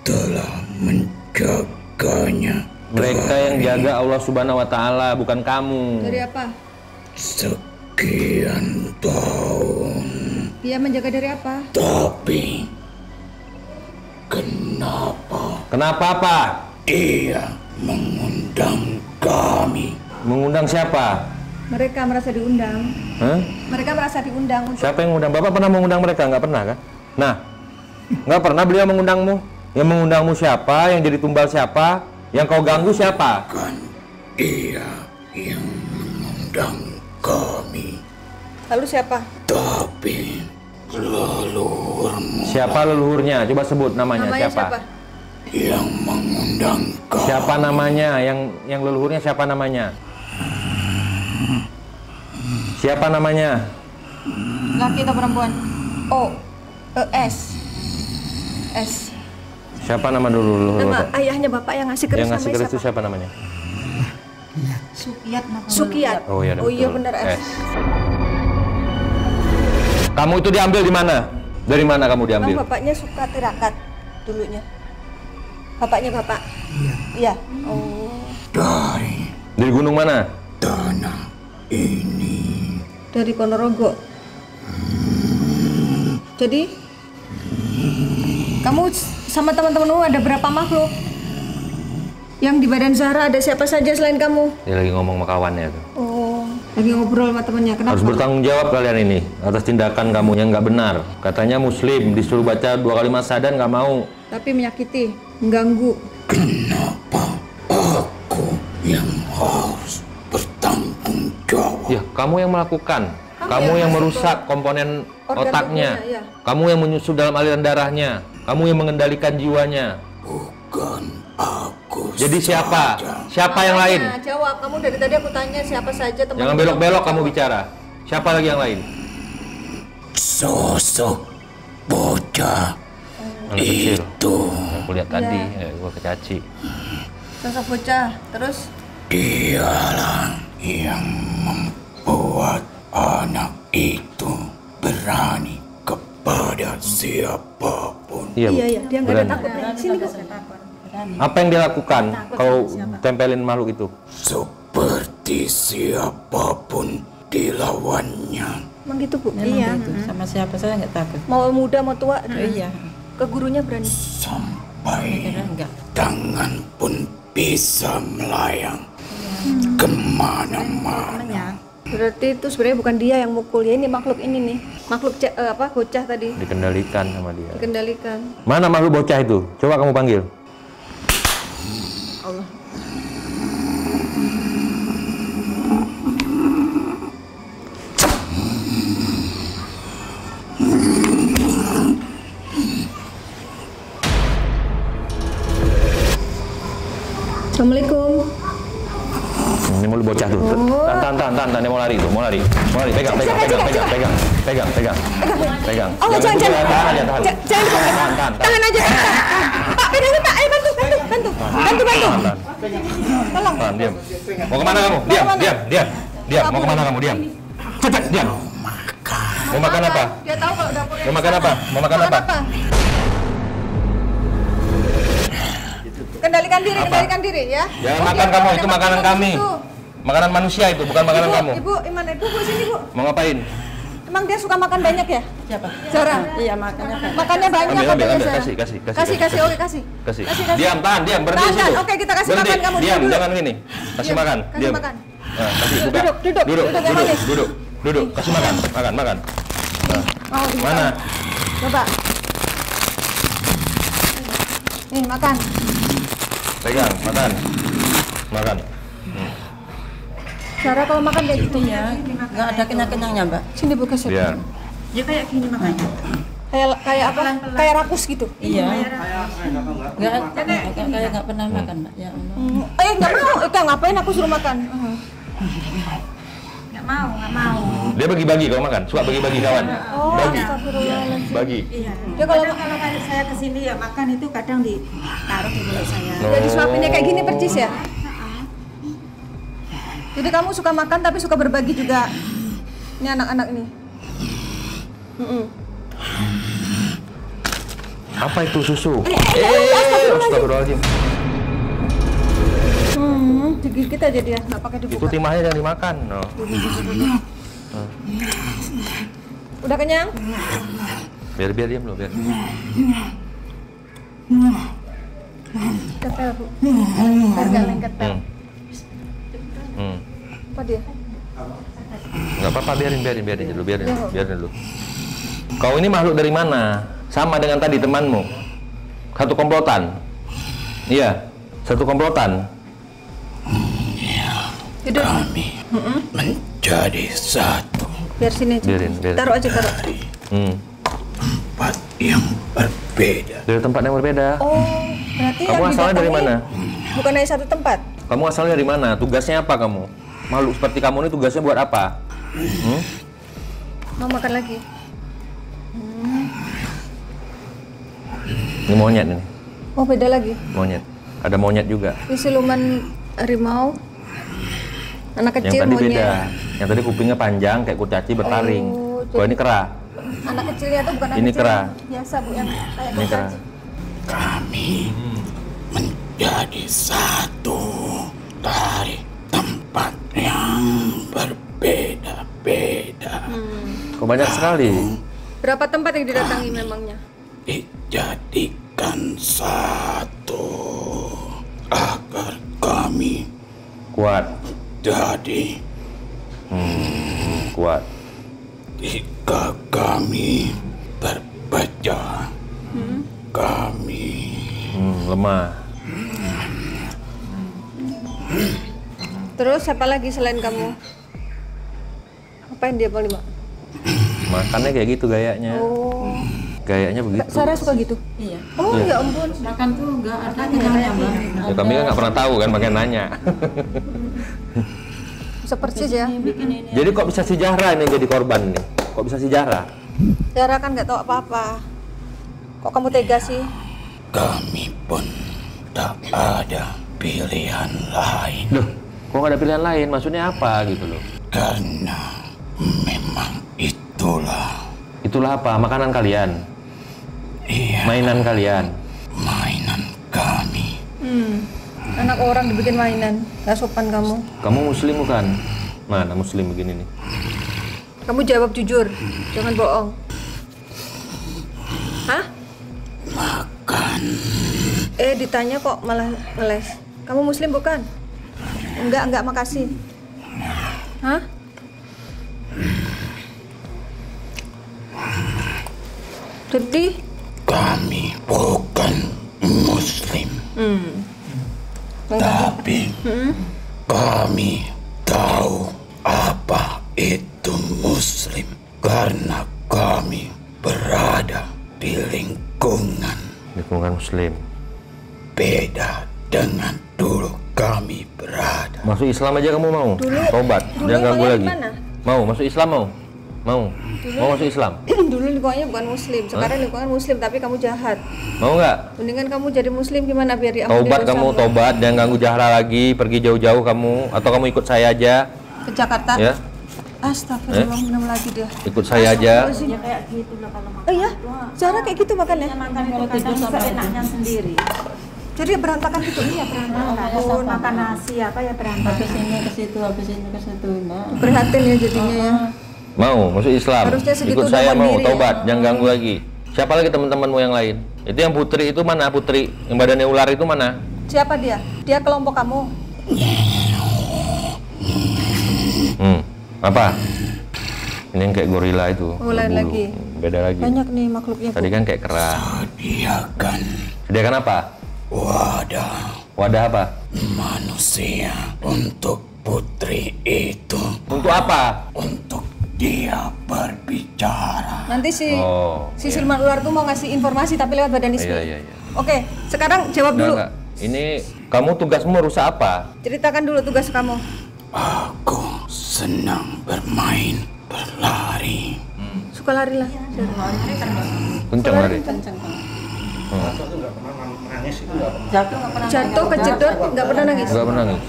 telah menjaganya Mereka yang jaga Allah Subhanahu wa Ta'ala, bukan kamu. Dari apa? sekian tahun. Dia menjaga dari apa? Tapi kenapa Kenapa apa? ia mengundang kami? Mengundang siapa? Mereka merasa diundang. Hah? Mereka merasa diundang untuk Siapa yang mengundang? Bapak pernah mengundang mereka? Nggak pernah kan? Nah, nggak pernah beliau mengundangmu? Yang mengundangmu siapa? Yang jadi tumbal siapa? Yang kau ganggu siapa? Kan ia yang mengundang kami. Lalu siapa? Tapi leluhurmu Siapa leluhurnya? Coba sebut namanya, siapa? yang mengundang kami. Siapa namanya? Yang leluhurnya siapa namanya? Siapa namanya? Laki atau perempuan? O, S. Siapa nama dulu leluhur Nama Bapak? ayahnya Bapak yang ngasih keris Yang ngasih namanya keris itu siapa? siapa namanya? Sukiat. Oh iya, Oh iya betul. benar S. Kamu itu diambil di mana? Dari mana kamu diambil? Memang bapaknya suka tirakat dulunya. Bapaknya Bapak? Iya. Oh. Dari gunung mana? Tanah ini Dari Ponorogo. Jadi kamu sama teman-temanmu ada berapa makhluk? Yang di badan Zahra ada siapa saja selain kamu? Dia lagi ngomong sama kawannya tuh. Oh, lagi ngobrol sama temannya. Kenapa? Harus bertanggung jawab kalian ini atas tindakan kamu yang nggak benar. Katanya Muslim, disuruh baca 2 kalimat syahadat nggak mau. Tapi menyakiti, mengganggu. kenapa aku yang harus bertanggung jawab? Ya, kamu yang melakukan. Kamu yang merusak komponen organ otaknya. tubuhnya, ya. Kamu yang menyusup dalam aliran darahnya. Kamu yang mengendalikan jiwanya. Bukan aku. Jadi siapa? saja. Siapa yang lain? Nah, jawab. Kamu dari tadi aku tanya siapa saja teman. Jangan belok-belok kamu bicara. Siapa lagi yang lain? Sosok bocah Anak kecil. itu Aku lihat tadi, gua kecaci. Sosok bocah. Terus dialah yang membuat anak itu berani kepada siapapun. Iya, Bu. iya, dia nggak ada Berani. takutnya. Sini kok. Apa yang dia lakukan kalau tempelin makhluk itu? Seperti siapapun dilawannya. Emang gitu, Bu? Memang Iya. gitu. Sama siapa saya nggak takut. Mau muda mau tua, Iya. ke gurunya berani. Sampai Kira enggak. tangan pun bisa melayang kemana-mana. Berarti itu sebenarnya bukan dia yang mukul ya, ini makhluk ini nih. Makhluk bocah tadi Dikendalikan sama dia. dikendalikan. Mana makhluk bocah itu? Coba kamu panggil. Allah. Assalamualaikum. Ini mulut bocah tuh. Tahan, dia mau lari tuh, mau lari. Pegang. Oh, jangan. Tahan aja. Tahan aja. Pak, pedangnya Pak. Ayo bantu. Tolong. Tahan, diam. Mau kemana kamu? Diam. Mau kemana kamu? Diam. Cepat, diam. Mau makan apa? Dia tahu kalau dapurnya. Mau makan apa? Kendalikan diri ya. Jangan makan kamu, itu makanan kami. Makanan manusia itu, bukan makanan kamu. Ibu, Bu, sini Bu. Mau ngapain? Emang dia suka makan banyak ya? Siapa? Zara. Iya, makannya banyak. Makannya banyak Ambil, katanya Zara. kasih. Oke, kasih. Kasih. Diam, tahan, berhenti Tahan, situ. oke, kita kasih Berhenti. makan kamu, Diam, duduk. jangan gini. Kasih Diam, makan, kasih diam. makan. Nah, kasih, buka. Duduk yang manis. Duduk. Kasih makan. Nah, Mau dibuka. mana? Coba. Nih, makan. Pegang, makan. Zara kalau makan kayak gitu Ya, nggak ada kenyang-kenyangnya, Mbak. Sini Bu kasih. Biar. Ya kayak gini makanya. Kayak apa? Kayak rakus gitu. Iya. Kayak nggak pernah makan, Mbak. Ya Allah. Nggak mau. Itu ngapain aku suruh makan? Nggak mau. Dia bagi-bagi kalau makan, suka bagi-bagi kawan. Oh, Bagi. astagfirullahaladzim. Bagi. Dia kalau Kalau saya kesini ya makan itu kadang ditaruh di mulut saya. udah disuapinnya kayak gini percis ya? Jadi kamu suka makan tapi suka berbagi juga. Ini anak-anak ini. Apa itu susu? Astagfirullahaladzim. Digigit aja dia, nggak pakai Itu dibuka. timahnya jangan dimakan. No. Udah kenyang? Biar diam loh, biar. Ketel Bu. Biar nggak lengket. Apa dia? Nggak apa-apa, biarin dulu. Kau ini makhluk dari mana? Sama dengan tadi temanmu. Satu komplotan. Iya, satu komplotan. Kami menjadi satu. Biar sini aja. Biarin. Taruh aja, taruh. Tempat yang berbeda. Dari tempat yang berbeda. Oh, berarti Kamu yang asalnya dari didatangi mana? bukan dari satu tempat. Kamu asalnya dari mana? Tugasnya apa kamu? Makhluk seperti kamu ini tugasnya buat apa? Mau makan lagi? Ini monyet ini. Oh, beda lagi. Monyet. Ada monyet juga. Ini siluman harimau. Anak Yang kecil tadi monyet. beda. Yang tadi kupingnya panjang kayak kurcaci bertaring. Oh, Kalau ini kera. Anak kecilnya tuh bukan anak Ini kecil kera. yang biasa, Bu, yang kayak Ini kera. kurcaci. Kami menjadi satu dari tempat yang berbeda-beda. Kok banyak sekali? Berapa tempat yang didatangi memangnya? Dijadikan satu agar kami Kuat. jadi Kuat. jika kami berbeda kami Lemah. Terus siapa lagi selain kamu? Apain dia Panglima? Makannya kayak gitu gayanya. Oh, Gayanya begitu. Sarah suka gitu? Iya. Oh, ya ampun. Makan tuh nggak ada kenyangnya, Mbak. Ya, kami kan nggak pernah tahu kan, makanya nanya. Bisa persis ya. Jadi kok bisa si Zahra ini jadi korban nih? Kok bisa si Zahra? Sarah kan nggak tahu apa-apa. Kok kamu tega sih? kami pun tak ada pilihan lain Loh, kok nggak ada pilihan lain? Maksudnya apa gitu loh? karena memang itulah Itulah apa? Makanan kalian? iya Mainan kalian? mainan kami. Anak orang dibikin mainan. Nggak sopan kamu. Kamu muslim bukan? Mana muslim begini nih? Kamu jawab jujur. Jangan bohong. Hah? Makan Ditanya kok malah ngeles. Kamu muslim bukan? Enggak, makasih. Hah? Sedih? kami bukan muslim tapi kami tahu apa itu muslim karena kami berada di lingkungan muslim. beda dengan dulu kami berada. Masuk Islam aja kamu mau? Tobat, dulu jangan ganggu lingkungannya lagi. gimana? Mau masuk Islam mau? Mau masuk Islam? Dulu lingkungannya bukan muslim. Sekarang lingkungan muslim tapi kamu jahat. Mau nggak? Mendingan kamu jadi muslim gimana biar diampuni Tobat kamu, dosamu. tobat, jangan ganggu Zahra lagi, pergi jauh-jauh kamu, atau kamu ikut saya aja, Ke Jakarta? ya? Astagfirullah, minum lagi dia. Ikut saya aja. Ya kayak gitu lah kalau makan. Oh iya? Cara kayak gitu makannya? Makan itu kadang seenaknya sendiri. Jadi berantakan gitu? Iya, berantakan. Makan nasi apa ya berantakan. Habis ini ke situ, habis ini ke situ, Mbak. Prihatin ya jadinya ya. Mau masuk Islam? Harusnya segitu Ikut udah saya mau, mandiri ya. tobat, jangan ganggu lagi. Siapa lagi teman-temanmu yang lain? Itu yang Putri itu mana? Putri yang badannya ular itu mana? Siapa dia? Dia kelompok kamu? Apa? Ini yang kayak gorila itu. Oh, lain berbulu. lagi. Beda lagi. Banyak nih makhluknya. Tadi kan kayak kera. Sediakan Sediakan apa? wadah Wadah apa? manusia untuk putri itu, Untuk apa? untuk dia berbicara. Nanti si Oh, siluman ular tuh mau ngasih informasi tapi lewat badan Ismi. Iya. Oke, sekarang jawab dulu. Enggak. Ini kamu tugasmu rusak apa? Ceritakan dulu tugas kamu. Aku senang bermain, berlari. Suka lari lah. Kencang lari. Jatuh nggak pernah. Jatuh kejedot nggak pernah nangis. Enggak pernah nangis.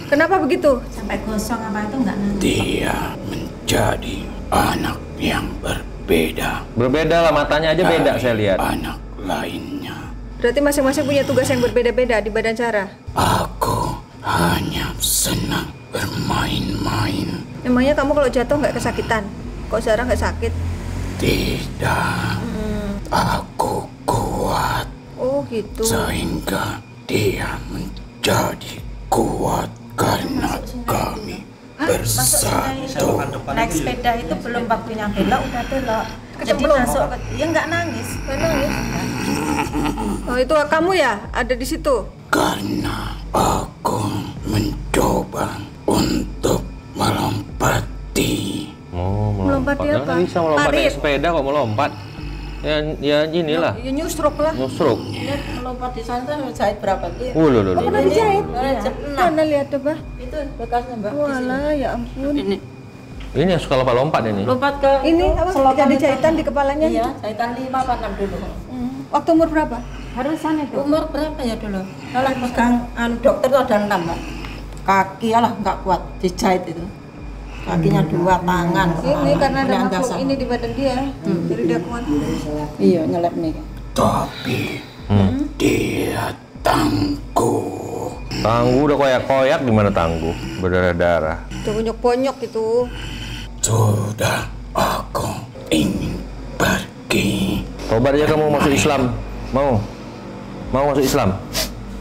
Kenapa begitu? Sampai gosong apa itu enggak nangis. Dia menjadi anak yang berbeda Berbeda lah, matanya aja beda dari saya lihat. anak lainnya. Berarti masing-masing punya tugas yang berbeda-beda di badan Zahra. Aku hanya senang bermain-main. Emangnya kamu kalau jatuh nggak kesakitan? Kok Zahra nggak sakit? Tidak, aku kuat Oh gitu. sehingga dia menjadi kuat karena kami bersatu. Naik sepeda itu belum waktunya belok udah belok. Jadi belum? masuk ya enggak nangis. Nggak nangis. Oh itu kamu ya ada di situ. Karena aku mencoba untuk melompati. Oh, Melompat Mati apa? Nggak bisa melompat Parit. naik sepeda kok melompat. Ya inilah. Ya nyusruk lah. Nyusruk. Lihat melompat di sana jahit berapa dia? Loh. Pernah dijahit? Pernah. Mana lihat coba? Itu bekasnya Mbak. Walah, ya ampun. Ini yang suka lompat ini. Lompat ke Ini itu, apa? selokan Ada itu. jahitan di kepalanya? Iya, jahitan 5 apa 6 dulu. Waktu umur berapa? Harusan itu. Umur berapa ya dulu? Kalau pegang dokter itu ada 6 Mbak. Kaki alah nggak kuat dijahit itu. Kakinya 2, tangan. Ini karena ada Punya makhluk dasar. ini di badan dia. Jadi dia kuat. Iya, nyelip nih. Tapi dia tangguh. Tangguh udah koyak-koyak, gimana tangguh? Berdarah-darah. Itu bonyok-bonyok itu. Sudah aku ingin pergi. Tobat aja kamu masuk Islam. Mau masuk Islam?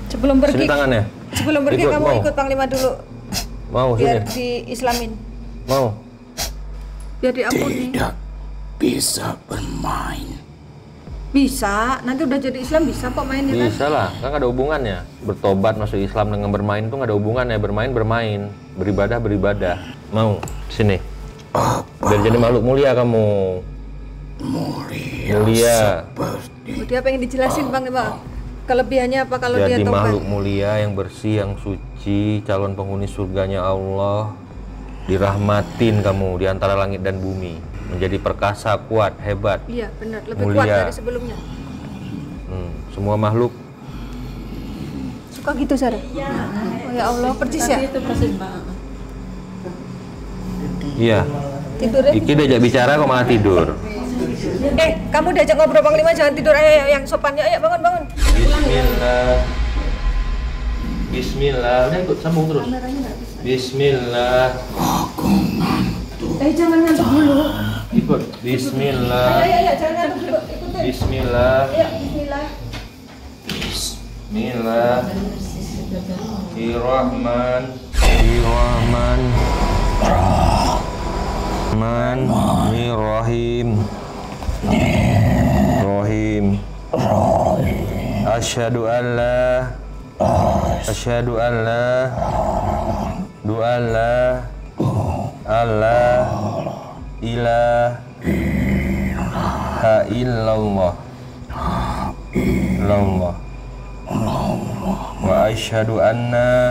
Sebelum pergi. Sini tangannya. Sebelum pergi Ikut, kamu mau? ikut Panglima dulu. Mau Biar sini. diislamin. Mau. Biar diampuni. Tidak bisa bermain. Bisa. Nanti udah jadi Islam bisa kok mainnya kan? Bisa lah, kan nggak ada hubungannya. Bertobat masuk Islam dengan bermain itu nggak ada hubungannya. Bermain, beribadah. Mau sini. Biar jadi makhluk mulia kamu. Mulia. Seperti Dia pengen dijelasin Panglima. Kelebihannya apa kalau dia Jadi tobat? makhluk mulia yang bersih, yang suci, calon penghuni surganya Allah. Dirahmatin kamu di antara langit dan bumi. Menjadi perkasa, kuat, hebat. Iya benar, lebih Mulia. kuat dari sebelumnya. Semua makhluk Suka gitu Sarah? Oh ya Allah, percis ya? Itu persis Mbak. iya. Tidurnya? Iki diajak bicara kok malah tidur. Kamu diajak ngobrol Panglima jangan tidur. Ayo, yang sopannya. Ayo bangun. Bismillah. Udah ikut sambung terus. Bismillah. Jangan ngantuk dulu. Ikut. Bismillah. Ayo, jangan ngantuk dulu. Ikutin. Bismillah. Ayo, bismillah. Bismillahirrahmanirrahim. Asyhadu an la ilaha illallah wa asyhadu anna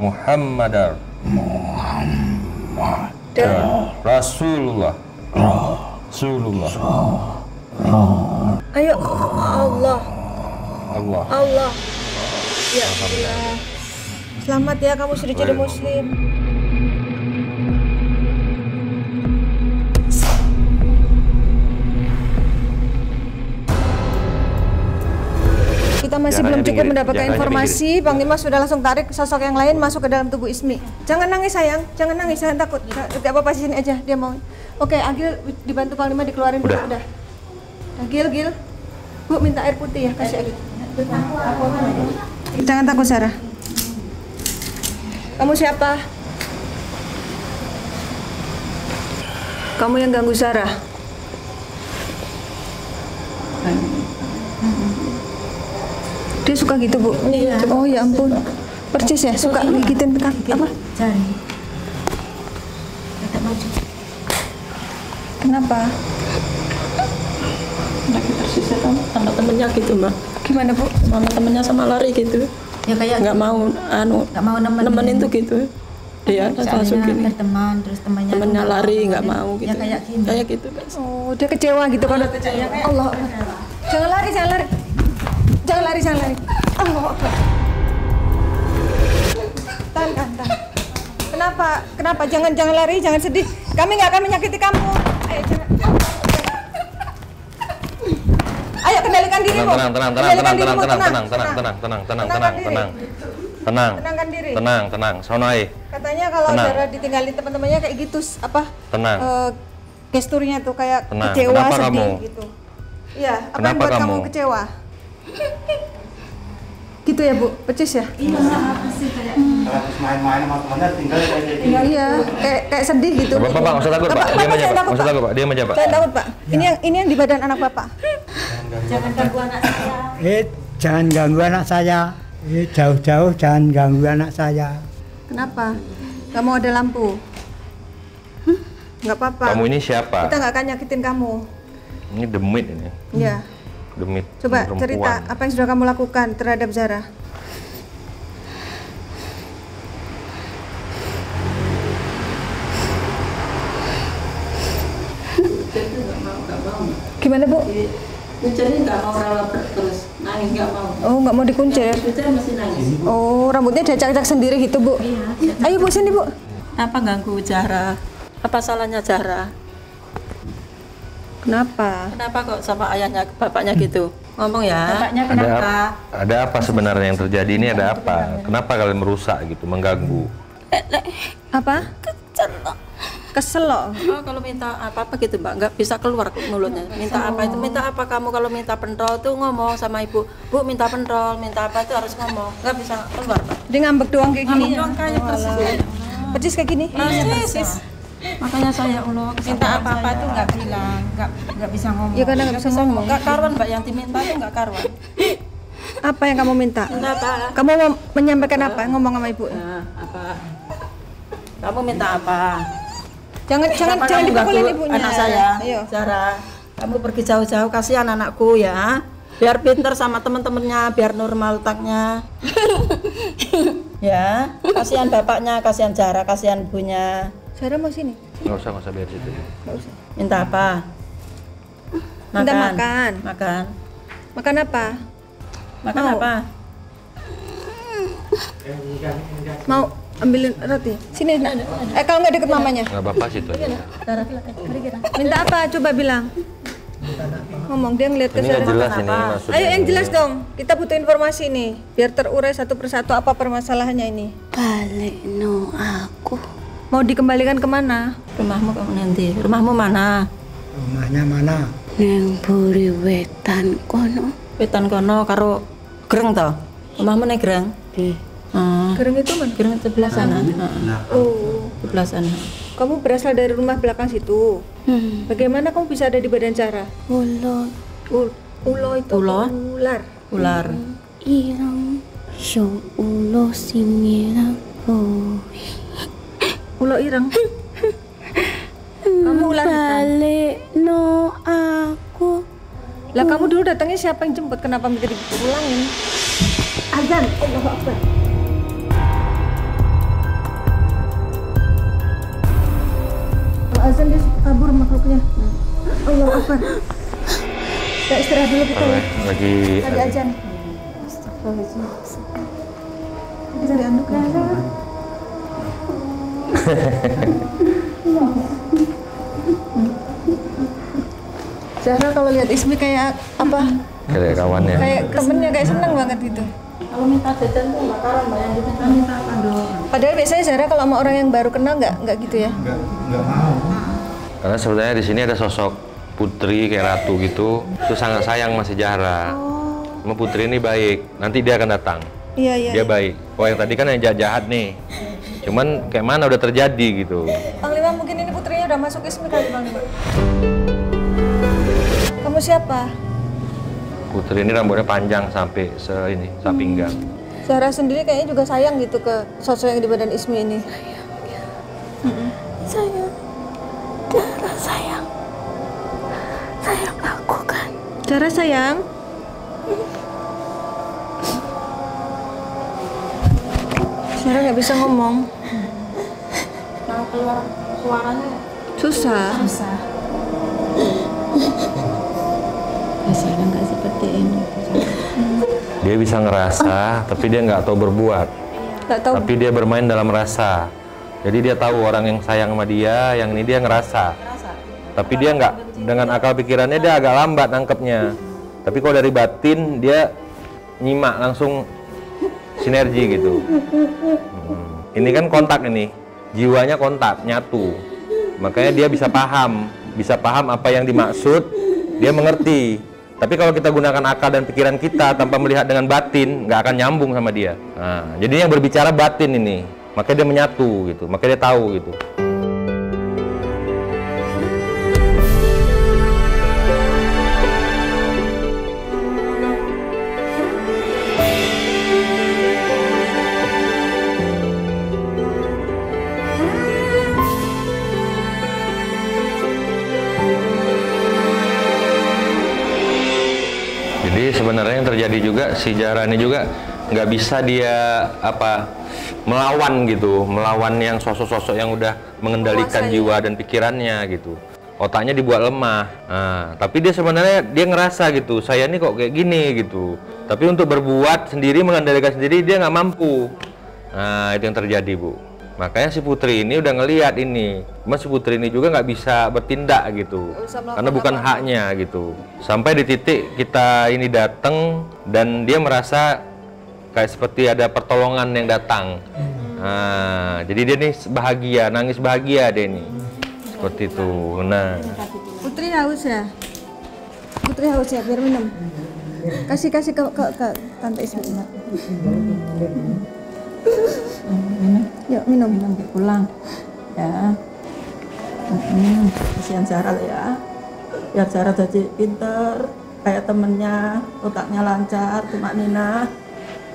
Muhammadar Rasulullah. Ayo. Allah. Ya Allah. Selamat ya kamu sudah jadi muslim. Kita masih belum cukup mendapatkan informasi. Panglima sudah langsung tarik sosok yang lain masuk ke dalam tubuh Ismi. Jangan nangis sayang, jangan takut. Tidak apa-apa, sini aja dia mau. Oke, Agil dibantu Panglima dikeluarin dulu udah. Agil. Bu minta air putih ya, kasih Agil. Jangan takut Sarah. Kamu siapa? Kamu yang ganggu Sarah. Dia suka gitu Bu? Iya. Oh ya ampun. Percis ya, suka gigitin kaki apa? Jari. Kenapa? Lagi tersisa sama temennya gitu Mbak. Gimana Bu? Sama temennya sama lari gitu. Ya kayak Nggak mau nemenin tuh gitu. Iya, langsung gini. berteman terus Temennya lari nggak mau gitu. Ya kayak gini. Kayak gitu Mbak. Oh, dia kecewa gitu kalau Allah. Jangan lari. Allah Akbar. Tahan. Kenapa? Jangan lari, jangan sedih. Kami nggak akan menyakiti kamu. Ayo, jangan. Ayo kendalikan dirimu. Tenangkan diri. Tenang. Sonai. Katanya kalau Zara ditinggalin teman-temannya kayak gitu, Tenang. Gesturnya tuh kayak Tenang. kecewa, Kenapa sedih kamu? gitu. Iya, apa yang Kenapa buat kamu kamu? kecewa? Gitu ya Bu, percis ya? Main-main sama temennya tinggal kayak Iya, kayak sedih gitu. Bapak, Pak, nggak usah takut, Pak. Bapak, Diam aja, jangan Pak. takut, Nggak usah takut, Pak. Diam aja, Pak. Jangan takut, Pak. Ini yang di badan anak Bapak. Jangan ganggu anak saya. jangan ganggu anak saya. Jauh-jauh jangan ganggu anak saya. Kenapa? Gak mau ada lampu? Nggak apa-apa. Kamu ini siapa? Kita nggak akan nyakitin kamu. Ini demit ini. Iya. Demit. Coba perempuan. cerita apa yang sudah kamu lakukan terhadap Zara. Gimana Bu? Kuncirnya nggak mau rawat terus, nangis nggak mau. Oh, nggak mau dikuncir? Kuncir masih nangis. Oh, rambutnya diacak-acak sendiri gitu Bu? Iya. Ayo Bu, sini Bu. Apa ganggu Zara? Apa salahnya Zara? Kenapa? Kenapa kok sama ayahnya, bapaknya gitu? Ngomong ya. Bapaknya Ada apa sebenarnya yang terjadi ini? Ada apa? Kenapa kalian merusak gitu, mengganggu? Apa? Kesel loh. Oh, kalau minta apa-apa gitu Mbak, nggak bisa keluar mulutnya. Minta apa itu? Minta apa kamu kalau minta pentol tuh ngomong sama ibu. Bu minta pentol, minta apa itu harus ngomong. Nggak bisa keluar Mbak. Dia ngambek doang kayak gini. Ngambek doang kayak persis. Persis kayak gini? Persis. Makanya saya Allah Minta apa-apa tuh nggak bilang, nggak bisa ngomong. Ya karena nggak bisa ngomong. nggak karuan Mbak, yang diminta tuh nggak karuan. Apa yang kamu minta? Minta apa? Kamu mau menyampaikan apa? Ngomong sama ibu. Ya, apa? Kamu minta apa? Jangan dipukulin ibunya. Anak saya, Ayo. Zara, kamu pergi jauh-jauh, kasihan anakku ya. Biar pinter sama temen-temennya, biar normal otaknya. Ya, kasihan bapaknya, kasihan Zara, kasihan ibunya. Zara mau sini? Nggak usah biar situ. Nggak usah. Minta apa? Minta makan. Makan. Makan apa? Makan Mau. apa? Mau ambilin roti? Sini. Kalau nggak deket mamanya. Nggak apa-apa situ aja. Minta apa? Coba bilang. Ngomong, dia ngeliat ke Ini nggak Zara. jelas ini maksudnya. Ayo yang jelas dong. Kita butuh informasi nih. Biar terurai satu persatu apa permasalahannya ini. Balik no aku. Mau dikembalikan kemana? Rumahmu kamu nanti. Rumahmu mana? Rumahnya mana? Neng buri wetan kono. Wetan kono karo Greng to. Rumahmu ning Greng? Di Gereng itu mana? Greng sebelah sana. Oh, Sebelah sana. kamu berasal dari rumah belakang situ. Bagaimana kamu bisa ada di badan Zara? ulo Ulo itu Ulo? ular. Ular. irang so ulo singira oh. Ulo ireng. Kamu ular hitam. Balik no aku. Lah kamu dulu datangnya siapa yang jemput? Kenapa minta dipulangin? Azan. Allahu Akbar. Kalau azan dia kabur makhluknya. Allahu Akbar. Kita istirahat dulu kita ya. Lagi Tadi azan. Bisa dianduk ya. Zahra kalau lihat Ismi kayak apa? kayak kawannya. Kayak temennya, kayak seneng banget gitu. Kalau minta jajan tuh nggak karuan Mbak, yang diminta apa dong? Padahal biasanya Zahra kalau sama orang yang baru kenal nggak gitu ya? Nggak mau. Karena sebenarnya di sini ada sosok putri kayak ratu gitu, itu sangat sayang masih Zahra. Cuma putri ini baik, nanti dia akan datang. Iya iya. Dia baik. Oh yang tadi kan yang jahat nih. Cuman kayak mana udah terjadi gitu. Panglima mungkin ini putrinya udah masuk Ismi kali Panglima. Kamu siapa? Putri ini rambutnya panjang sampai sepinggang. Zahra sendiri kayaknya juga sayang gitu ke sosok yang di badan Ismi ini. Sayang. Zara sayang. Sayang aku kan. Zahra sayang. Zahra nggak bisa ngomong. Mau keluar suaranya Susah. biasanya nggak seperti ini. Dia bisa ngerasa, tapi dia nggak tahu berbuat. Nggak tahu. Tapi dia bermain dalam rasa. Jadi dia tahu orang yang sayang sama dia, yang ini dia ngerasa. Tapi dia nggak, dengan akal pikirannya dia agak lambat nangkepnya. Tapi kalau dari batin dia nyimak langsung sinergi gitu. Ini kan kontak ini, jiwanya kontak, nyatu. Makanya dia bisa paham apa yang dimaksud, dia mengerti. Tapi kalau kita gunakan akal dan pikiran kita tanpa melihat dengan batin, nggak akan nyambung sama dia. Nah, jadi yang berbicara batin ini, makanya dia menyatu gitu, makanya dia tahu gitu. Jadi sebenarnya yang terjadi juga si Zahra ini juga nggak bisa dia melawan gitu, melawan yang sosok-sosok yang udah mengendalikan jiwa dan pikirannya gitu. Otaknya dibuat lemah. Nah, tapi dia sebenarnya dia ngerasa gitu, saya ini kok kayak gini gitu. Tapi untuk berbuat sendiri, mengendalikan sendiri dia nggak mampu. Nah, itu yang terjadi, Bu. Makanya si Putri ini udah ngelihat ini. Cuma si Putri ini juga nggak bisa bertindak gitu. Karena bukan haknya gitu. Sampai di titik kita ini datang dan dia merasa kayak seperti ada pertolongan yang datang. Nah, jadi dia nih bahagia, nangis bahagia dia nih. Seperti itu. Nah, Putri haus ya? Putri haus ya, biar minum. Kasih ke Tante Ismi. Yuk minum. Pulang ya. Kasihan Zahra ya. Biar Zahra jadi pinter, kayak temennya, otaknya lancar, tumak nina,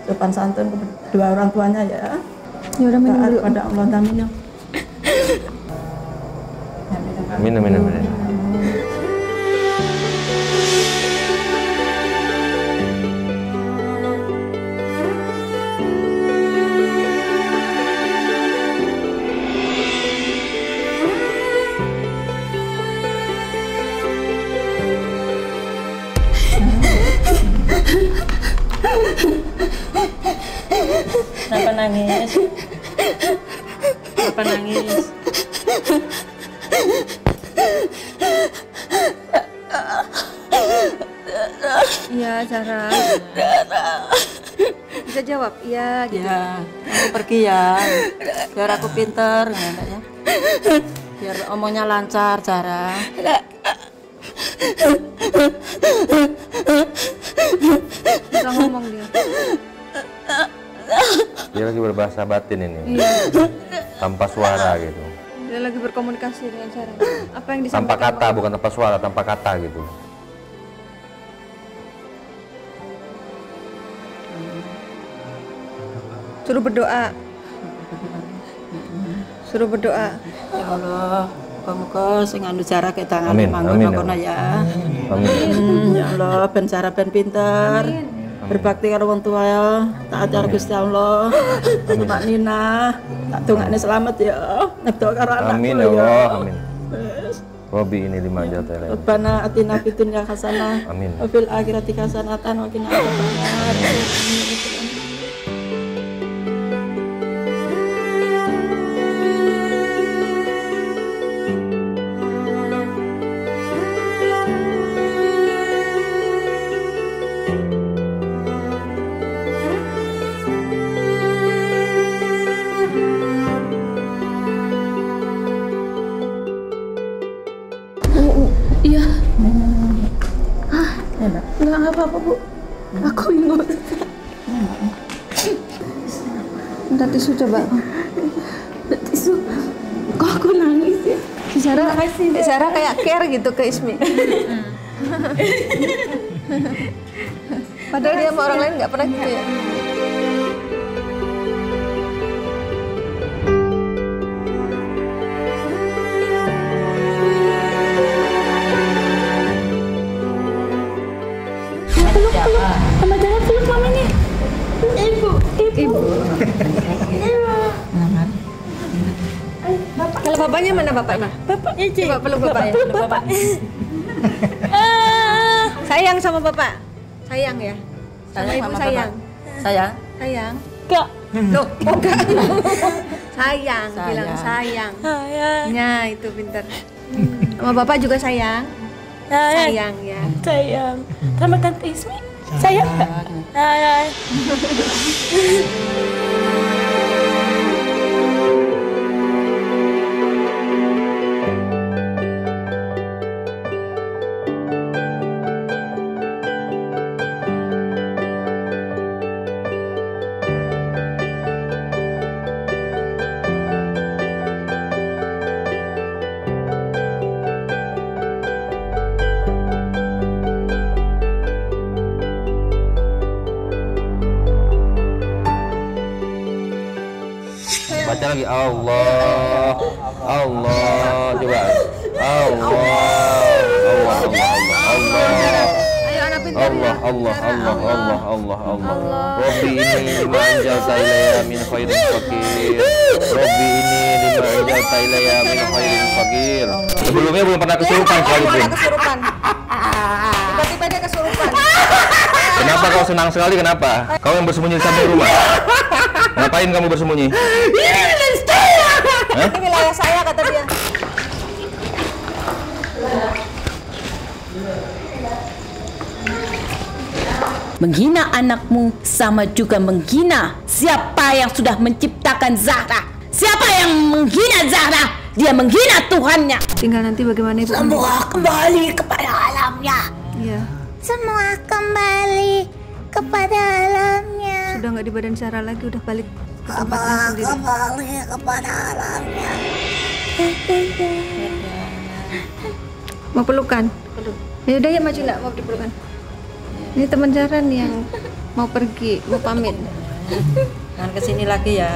sopan santun kedua orang tuanya ya. Ya udah minum dulu. Pada Allah dan minum. minum. Kenapa nangis? Kenapa nangis? Iya, Zahra. Bisa jawab, iya gitu. Ya, aku pergi ya. Biar aku pinter, ya. Biar omongnya lancar, Zahra. Bisa ngomong dia. Dia lagi berbahasa batin ini. Iya. Tanpa suara gitu. Dia lagi berkomunikasi dengan Zahra. Apa yang Tanpa disampaikan? kata, bukan tanpa suara, tanpa kata gitu. Suruh berdoa. Suruh berdoa. Ya Allah, muga-muga sing anu Zahra ke tangan Amin, manggon amin, kono ya. Amin. Ya Allah, ben Zahra ben pinter. Berbakti karo wong tua ya. Taat karo Gusti Allah. Mak Nina, tak dongakne selamat ya. Nekdo karo anakku Amin ya Allah, amin. Robi ini 5 juta ya. Rabbana atina fid dunya hasanah Amin. wa fil akhirati hasanatan wa qina adzabannar. Iya. Enggak apa-apa, Bu. Aku bingung. Minta tisu coba. Tisu. Kok aku nangis ya? Si Zahra kayak care gitu ke Ismi. Padahal dia sama orang lain nggak pernah gitu ya. Mama jangan peluk mama nih. Ibu. Kalau bapaknya mana bapaknya? Bapaknya Ci. Coba peluk bapaknya. Bapak. Sayang sama bapak. Sayang ya. Sama ibu sayang. Sayang. Sayang. Kak. Loh, enggak. Sayang, Sayang. bilang sayang. Sayang. Ya, itu pinter. Sama bapak juga sayang. Sayang ya. Sayang. Sama Tante Ismi. Sayang. Sayang. Baca lagi Allah. Allah. Coba. Allah. Allah. Allah. Allah. Ayo anak pintar. Robbi ini lima anjalta ilaya min khairin fakir. Robbi ini lima anjalta ilaya min khairin fakir. Sebelumnya belum pernah kesurupan sekalipun. Tiba-tiba dia kesurupan. Kenapa kau senang sekali? Kenapa? Kau yang bersembunyi di samping rumah. Ngapain kamu bersembunyi? Ini wilayah saya, kata dia. Menghina anakmu sama juga menghina siapa yang sudah menciptakan Zahra. Siapa yang menghina Zahra, dia menghina Tuhannya. Tinggal nanti bagaimana Ibu? Semua kembali kepada alamnya. Iya. Semua kembali kepada alamnya. Sudah nggak di badan Zahra lagi, udah balik ke tempatnya sendiri. Kembali kepada alamnya. Mau pelukan? Ya udah ya, maju nak, mau dipelukan. Ini teman Zahra nih yang mau pergi, mau pamit. Jangan kesini lagi ya.